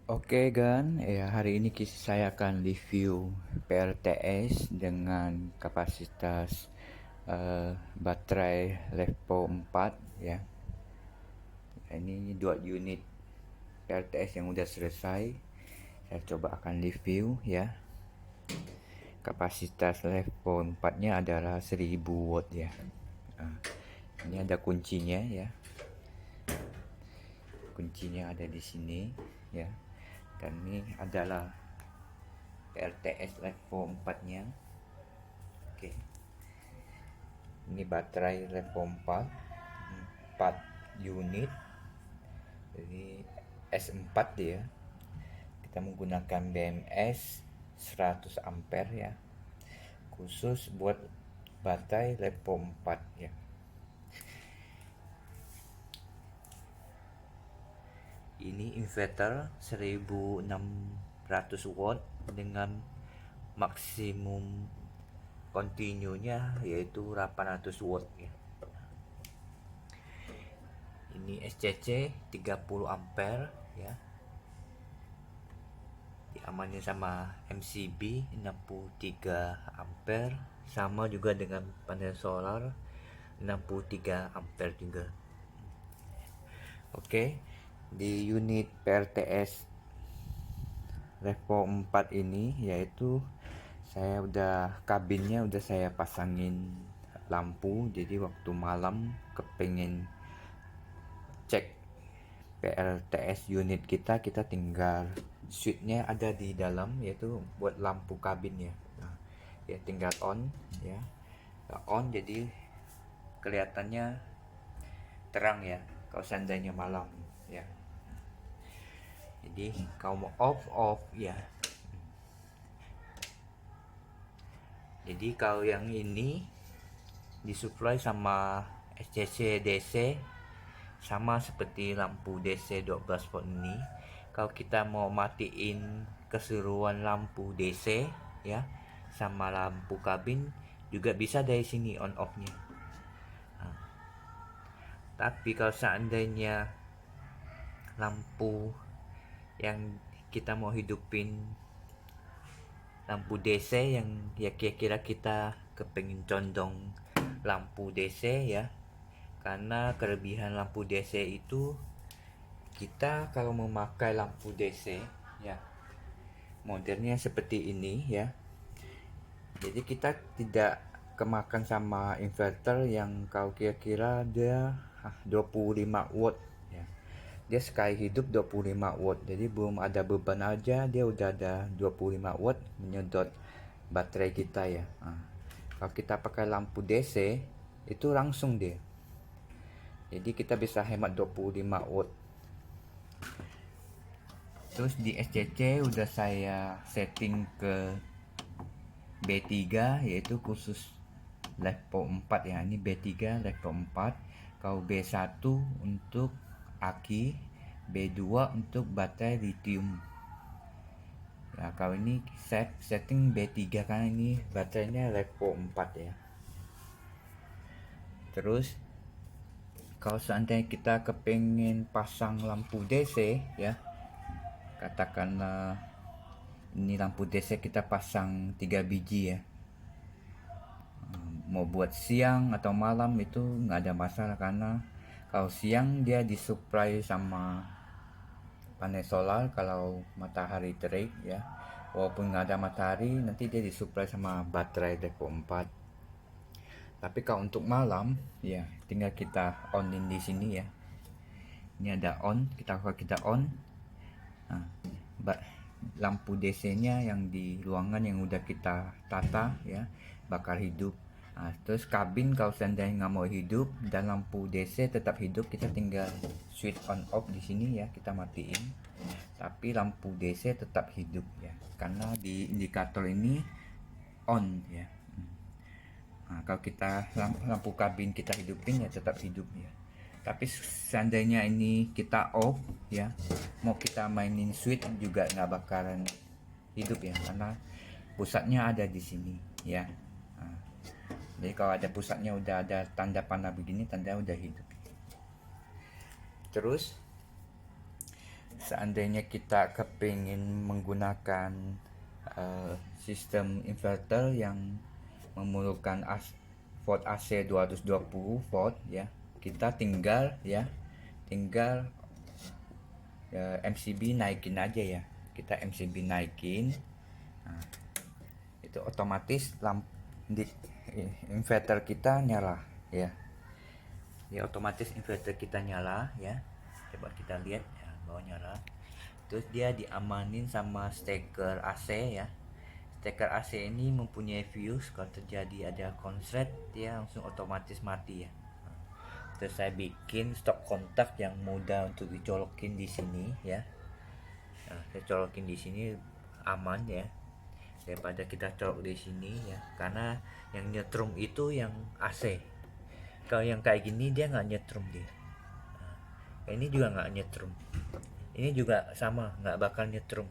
Oke Gan, ya hari ini saya akan review PLTS dengan kapasitas baterai Levo 4 ya. Ini dua unit PLTS yang udah selesai. Saya coba akan review ya. Kapasitas Levo 4-nya adalah 1000 watt ya. Ini ada kuncinya ya. Kuncinya ada di sini ya. Dan ini adalah PLTS Levo 4-nya. Oke. Ini baterai Levo 4 unit, jadi S4 dia. Kita menggunakan BMS 100 ampere ya, khusus buat baterai Levo 4 ya. Ini inverter 1600 watt dengan maksimum continue-nya yaitu 800 watt ya. Ini SCC 30 ampere ya. Diamanin sama MCB 63 ampere, sama juga dengan panel solar 63 ampere juga. Oke, di unit PLTS Levo 4 ini yaitu kabinnya udah saya pasangin lampu, jadi waktu malam kepengen cek PLTS unit kita tinggal switchnya ada di dalam, yaitu buat lampu kabin ya. Nah, ya tinggal on ya. On jadi kelihatannya terang ya kalau seandainya malam ya. Jadi kalau mau off ya. Jadi kalau yang ini disuplai sama SCC DC, sama seperti lampu DC 12 volt ini. Kalau kita mau matiin keseluruhan lampu DC ya, sama lampu kabin juga bisa dari sini on off nya. Tapi kalau seandainya lampu yang kita mau hidupin lampu DC yang ya kira-kira kita kepengin condong lampu DC ya, karena kelebihan lampu DC itu, kita kalau memakai lampu DC ya modelnya seperti ini ya, jadi kita tidak kemakan sama inverter yang kau kira-kira dia 25 watt ya. Dia sekali hidup 25 watt, jadi belum ada beban aja dia udah ada 25 watt menyedot baterai kita ya. Kalau kita pakai lampu DC itu langsung dia, jadi kita bisa hemat 25 watt. Terus di SCC udah saya setting ke B3, yaitu khusus Levo 4 ya. Ini B3 Levo 4. Kalau B1 untuk aki, B2 untuk baterai lithium. Nah, kalau ini setting B3 karena ini baterainya Levo 4 ya. Terus kalau seandainya kita kepengen pasang lampu DC ya, katakanlah ini lampu DC kita pasang 3 biji ya, mau buat siang atau malam itu nggak ada masalah, karena kalau siang dia disuplai sama panel solar kalau matahari terik ya, walaupun nggak ada matahari nanti dia disuplai sama baterai Levo 4. Tapi kalau untuk malam ya tinggal kita onin di sini ya. Ini ada on, kalau kita on, nah, lampu DC-nya yang di ruangan yang udah kita tata ya bakal hidup. Nah, terus kabin kalau seandainya nggak mau hidup dan lampu DC tetap hidup, kita tinggal switch on off di sini ya, kita matiin. Tapi lampu DC tetap hidup ya, karena di indikator ini on ya. Nah, kalau kita lampu kabin kita hidupin ya tetap hidup ya. Tapi seandainya ini kita off ya, mau kita mainin switch juga nggak bakalan hidup ya, karena pusatnya ada di sini ya. Nah, jadi kalau ada pusatnya udah ada tanda panah begini, tanda udah hidup. Terus seandainya kita kepingin menggunakan sistem inverter yang memerlukan volt AC 220 volt ya, kita tinggal MCB naikin aja ya. Kita MCB naikin, nah, itu otomatis inverter kita nyala ya. Otomatis inverter kita nyala ya. Coba kita lihat ya, bahwa nyala. Terus dia diamanin sama steker AC ya. Steker AC ini mempunyai fuse, kalau terjadi ada konslet dia langsung otomatis mati ya. Terus saya bikin stop kontak yang mudah untuk dicolokin di sini ya. Nah, saya colokin di sini aman ya, daripada kita colok di sini ya, karena yang nyetrum itu yang AC. Kalau yang kayak gini dia nggak nyetrum dia. Nah, ini juga nggak nyetrum. Ini juga sama, nggak bakal nyetrum.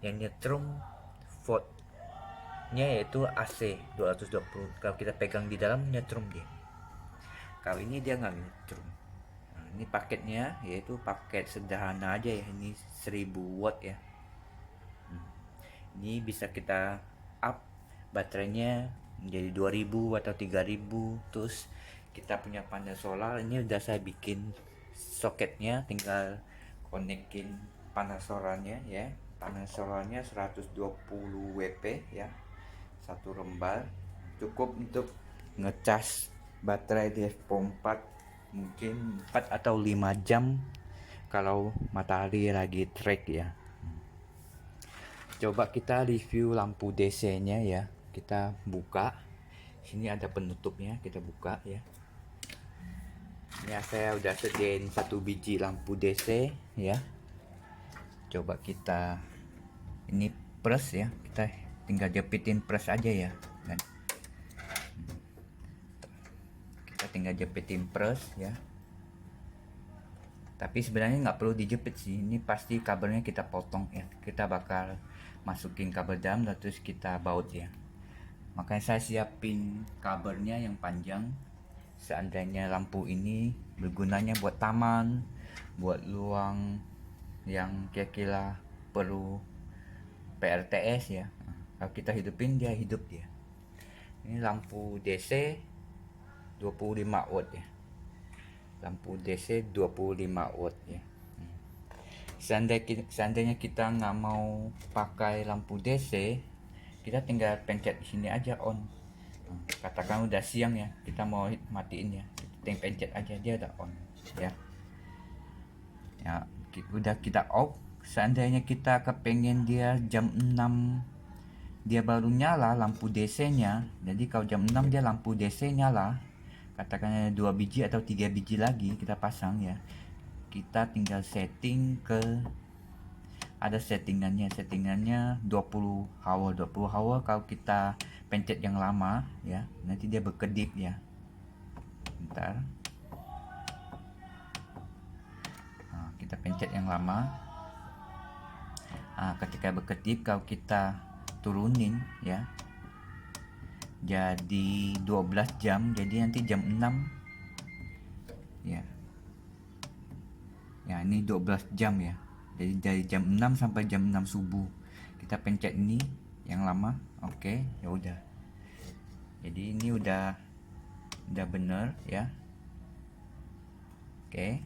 Yang nyetrum voltnya yaitu AC 220. Kalau kita pegang di dalam nyetrum dia. Kalau ini dia nggak nyetrum. Nah, ini paketnya yaitu paket sederhana aja ya. Ini 1000 watt ya. Ini bisa kita up baterainya menjadi 2000 atau 3000. Terus kita punya panel solar. Ini udah saya bikin soketnya, tinggal konekin panel solarnya ya. Panel solarnya 120 WP ya, satu lembar, cukup untuk ngecas baterai di F4 mungkin 4 atau 5 jam kalau matahari lagi trek ya. Coba kita review lampu DC nya ya. Kita buka, sini ada penutupnya, kita buka ya. Ini saya udah sediain 1 biji lampu DC ya. Coba kita, ini press ya, kita tinggal jepitin press aja ya kan. Kita tinggal jepitin press ya, tapi sebenarnya nggak perlu dijepit sih. Ini pasti kabelnya kita potong ya, kita bakal masukin kabel dalam terus kita baut ya. Makanya saya siapin kabelnya yang panjang. Seandainya lampu ini bergunanya buat taman, buat luang yang kira-kira perlu PRTS ya, kalau kita hidupin dia hidup dia. Ini lampu DC 25 watt ya, lampu DC 25 watt ya. Seandainya kita nggak mau pakai lampu DC, kita tinggal pencet di sini aja on. Katakan udah siang ya, kita mau matiin ya, kita tinggal pencet aja dia udah on ya. Udah kita off. Seandainya kita kepengen dia jam 6 dia baru nyala lampu DC nya, jadi kalau jam 6 dia lampu DC nyala, katakannya 2 biji atau 3 biji lagi kita pasang ya, kita tinggal setting ke, ada settingannya 20 hour. Kalau kita pencet yang lama ya, nanti dia berkedip ya. Bentar, nah, kita pencet yang lama. Nah, ketika berkedip, kalau kita turunin ya jadi 12 jam, jadi nanti jam 6 ya. Ya, ini 12 jam ya. Jadi dari jam 6 sampai jam 6 subuh. Kita pencet ini yang lama. Oke, ya udah. Jadi ini udah bener ya. Oke.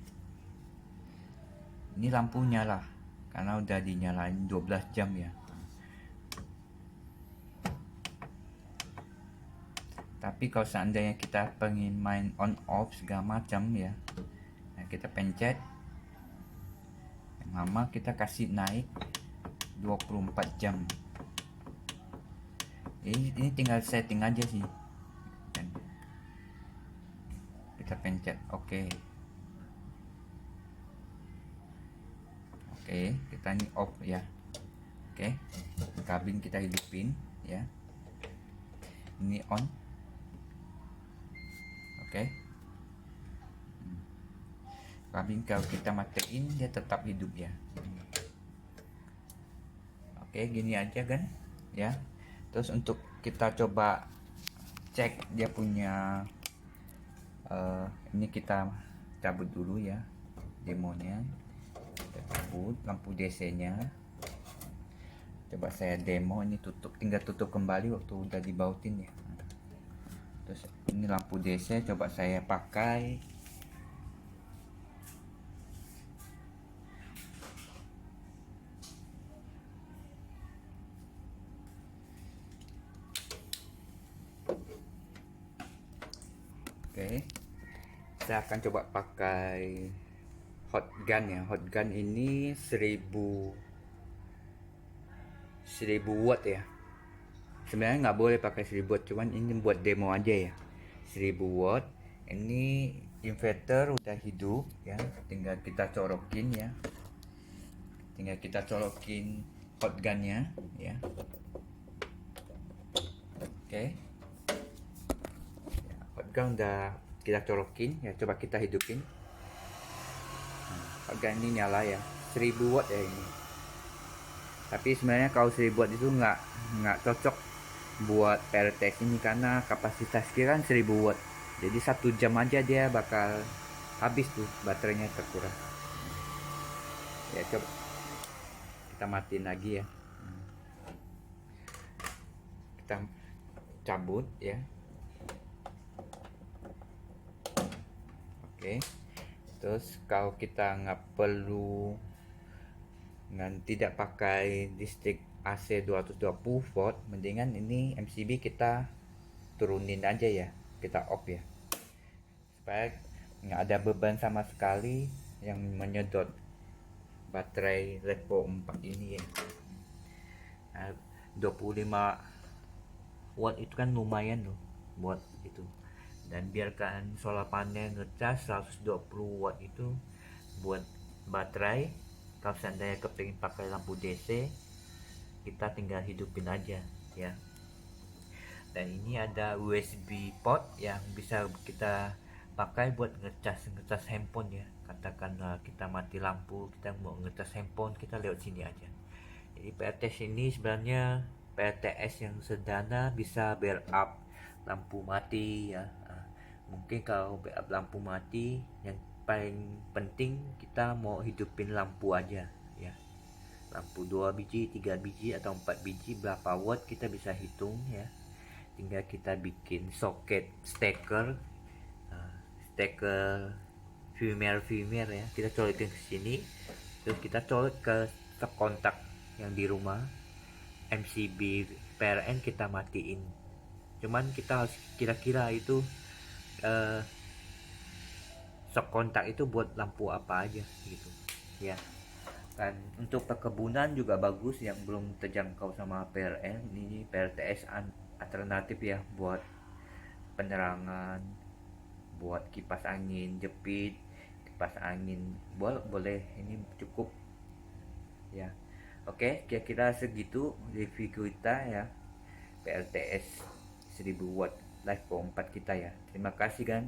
Ini lampu nyala karena udah dinyalain 12 jam ya. Tapi kalau seandainya kita pengen main on off segala macam ya, nah kita pencet yang lama, kita kasih naik 24 jam. Ini tinggal setting aja sih. Dan kita pencet oke. Oke, kita ini off ya. Oke, kabin kita hidupin ya. Ini on. Oke. Kabin kalau kita matiin dia tetap hidup ya. Oke, gini aja kan ya. Terus untuk kita coba cek dia punya ini kita cabut dulu ya demonya. Kita cabut. cabut lampu DC nya. Coba saya demo, ini tinggal tutup kembali waktu udah dibautin ya. Terus ini lampu DC coba saya pakai. Oke, saya akan coba pakai hot gun ya. Hot gun ini 1000 watt ya. Sebenarnya nggak boleh pakai 1000 watt, cuman ini buat demo aja ya. 1000 watt. Ini inverter udah hidup ya, tinggal kita colokin ya. Tinggal kita colokin hot gunnya ya. Oke. Hot gun udah kita colokin ya, coba kita hidupin. Hot gun ini nyala ya, 1000 watt ya ini. Tapi sebenarnya kalau 1000 watt itu nggak cocok buat PLTS ini karena kapasitas kan 1000 watt. Jadi 1 jam aja dia bakal habis tuh, baterainya terkuras. Ya coba kita matiin lagi ya. Kita cabut ya. Oke. Terus kalau kita nggak perlu tidak pakai listrik AC 220 volt, mendingan ini MCB kita turunin aja ya, kita off ya, supaya nggak ada beban sama sekali yang menyedot baterai Levo 4 ini ya. Nah, 25 watt itu kan lumayan loh buat itu, dan biarkan solar panel ngecas 120 watt itu buat baterai. Kalau seandainya kepingin pakai lampu DC, kita tinggal hidupin aja ya. Dan ini ada USB port yang bisa kita pakai buat ngecas handphone ya. Katakanlah kita mati lampu, kita mau ngecas handphone, kita lewat sini aja. Jadi PLTS ini sebenarnya PLTS yang sederhana, bisa backup lampu mati ya. Mungkin kalau backup lampu mati, yang paling penting kita mau hidupin lampu aja ya. Lampu 2 biji, 3 biji atau 4 biji, berapa watt kita bisa hitung ya. Tinggal kita bikin soket steker firmware ya, kita colokin ke sini, terus kita colok ke kontak yang di rumah. MCB PLN kita matiin, cuman kita harus kira-kira itu sok kontak itu buat lampu apa aja gitu ya. Dan untuk perkebunan juga bagus, yang belum terjangkau sama PLN, ini PLTS alternatif ya, buat penerangan, buat kipas angin jepit, kipas angin boleh, ini cukup ya. Oke, kira-kira segitu review kita ya, PLTS 1000 watt Levo 4 kita ya. Terima kasih kan.